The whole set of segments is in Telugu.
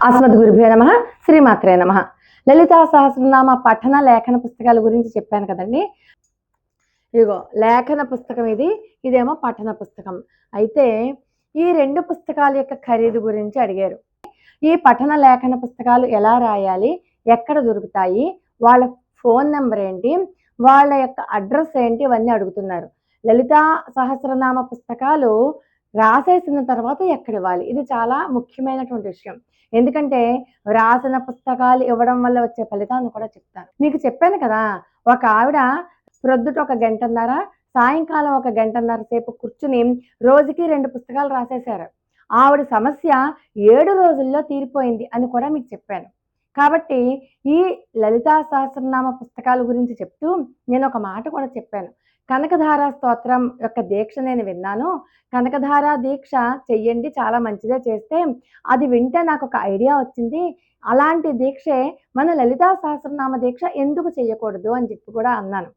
అస్మద్గురుభ్యో నమః. శ్రీమాత్రే నమః. లలితా సహస్రనామ పఠన లేఖన పుస్తకాల గురించి చెప్పాను కదండి. ఇదిగో లేఖన పుస్తకం ఇదేమో పఠన పుస్తకం. అయితే ఈ రెండు పుస్తకాల యొక్క ఖరీదు గురించి అడిగారు. ఈ పఠన లేఖన పుస్తకాలు ఎలా రాయాలి, ఎక్కడ దొరుకుతాయి, వాళ్ళ ఫోన్ నెంబర్ ఏంటి, వాళ్ళ యొక్క అడ్రస్ ఏంటి, ఇవన్నీ అడుగుతున్నారు. లలితా సహస్రనామ పుస్తకాలు రాసేసిన తర్వాత ఎక్కడ ఇవ్వాలి, ఇది చాలా ముఖ్యమైనటువంటి విషయం. ఎందుకంటే రాసిన పుస్తకాలు ఇవ్వడం వల్ల వచ్చే ఫలితాన్ని కూడా చెప్తాను. మీకు చెప్పాను కదా, ఒక ఆవిడ ప్రొద్దుట 1 గంటన్నర, సాయంకాలం 1 గంటన్నర సేపు కూర్చుని రోజుకి 2 పుస్తకాలు రాసేశారు. ఆవిడ సమస్య 7 రోజుల్లో తీరిపోయింది అని కూడా మీకు చెప్పాను. కాబట్టి ఈ లలితా సహస్రనామ పుస్తకాల గురించి చెప్తూ నేను ఒక మాట కూడా చెప్పాను. కనకధార స్తోత్రం యొక్క దీక్ష నేను విన్నాను. కనకధార దీక్ష చెయ్యండి, చాలా మంచిదే చేస్తే. అది వింటే నాకు ఒక ఐడియా వచ్చింది. అలాంటి దీక్షే మన లలితా సహస్రనామ దీక్ష ఎందుకు చెయ్యకూడదు అని చెప్పి కూడా అన్నాను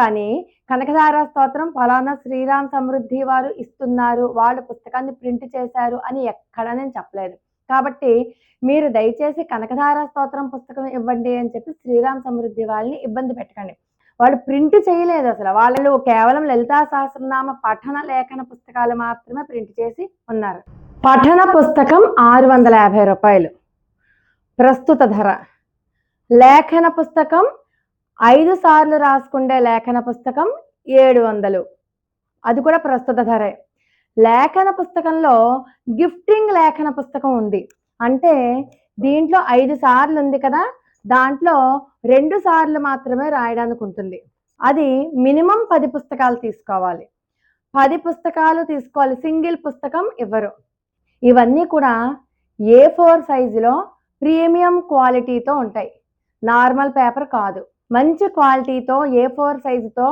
కానీ కనకధార స్తోత్రం ఫలానా శ్రీరామ్ సమృద్ధి వారు ఇస్తున్నారు, వాళ్ళ పుస్తకాన్ని ప్రింట్ చేశారు అని ఎక్కడ నేను చెప్పలేదు. కాబట్టి మీరు దయచేసి కనకధార స్తోత్రం పుస్తకం ఇవ్వండి అని చెప్పి శ్రీరామ్ సమృద్ధి వాళ్ళని ఇబ్బంది పెట్టకండి. వాళ్ళు ప్రింట్ చేయలేదు అసలు. వాళ్ళు కేవలం లలితా సహస్రనామ పఠన లేఖన పుస్తకాలు మాత్రమే ప్రింట్ చేసి ఉన్నారు. పఠన పుస్తకం 650 రూపాయలు ప్రస్తుత ధర. లేఖన పుస్తకం 5 సార్లు రాసుకుండే లేఖన పుస్తకం 700, అది కూడా ప్రస్తుత ధరే. లేఖన పుస్తకంలో గిఫ్టింగ్ లేఖన పుస్తకం ఉంది. అంటే దీంట్లో 5 సార్లు ఉంది కదా, దాంట్లో 2 సార్లు మాత్రమే రాయడానికి ఉంటుంది. అది మినిమం 10 పుస్తకాలు తీసుకోవాలి. 10 పుస్తకాలు తీసుకోవాలి, సింగిల్ పుస్తకం ఇవ్వరు. ఇవన్నీ కూడా A4 సైజులో ప్రీమియం క్వాలిటీతో ఉంటాయి, నార్మల్ పేపర్ కాదు. మంచి క్వాలిటీతో A4 సైజుతో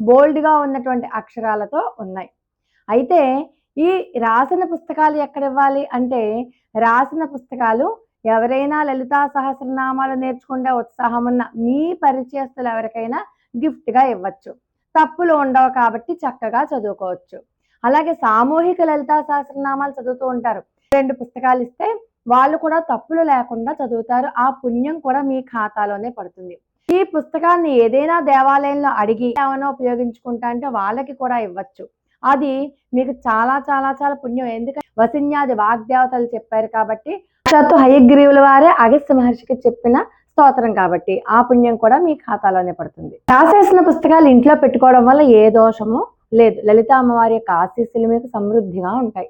బోల్డ్గా ఉన్నటువంటి అక్షరాలతో ఉన్నాయి. అయితే ఈ రాసిన పుస్తకాలు ఎక్కడ ఇవ్వాలి అంటే, రాసిన పుస్తకాలు ఎవరైనా లలితా సహస్రనామాలు నేర్చుకునే ఉత్సాహం ఉన్న మీ పరిచయస్తులు ఎవరికైనా గిఫ్ట్గా ఇవ్వచ్చు. తప్పులు ఉండవు కాబట్టి చక్కగా చదువుకోవచ్చు. అలాగే సామూహిక లలితా సహస్రనామాలు చదువుతూ ఉంటారు. 2 పుస్తకాలు ఇస్తే వాళ్ళు కూడా తప్పులు లేకుండా చదువుతారు. ఆ పుణ్యం కూడా మీ ఖాతాలోనే పడుతుంది. ఈ పుస్తకాన్ని ఏదైనా దేవాలయంలో అడిగి ఏమైనా ఉపయోగించుకుంటా అంటే వాళ్ళకి కూడా ఇవ్వచ్చు. అది మీకు చాలా చాలా చాలా పుణ్యం. ఎందుకంటే వసిన్యాది వాగ్దేవతలు చెప్పారు కాబట్టి, సాక్షాత్తు హయగ్రీవుల వారే అగస్త్య మహర్షికి చెప్పిన స్తోత్రం కాబట్టి ఆ పుణ్యం కూడా మీ ఖాతాలోనే పడుతుంది. రాసేసిన పుస్తకాలు ఇంట్లో పెట్టుకోవడం వల్ల ఏ దోషము లేదు. లలిత అమ్మవారి యొక్క ఆశీస్సులు మీకు సమృద్ధిగా ఉంటాయి.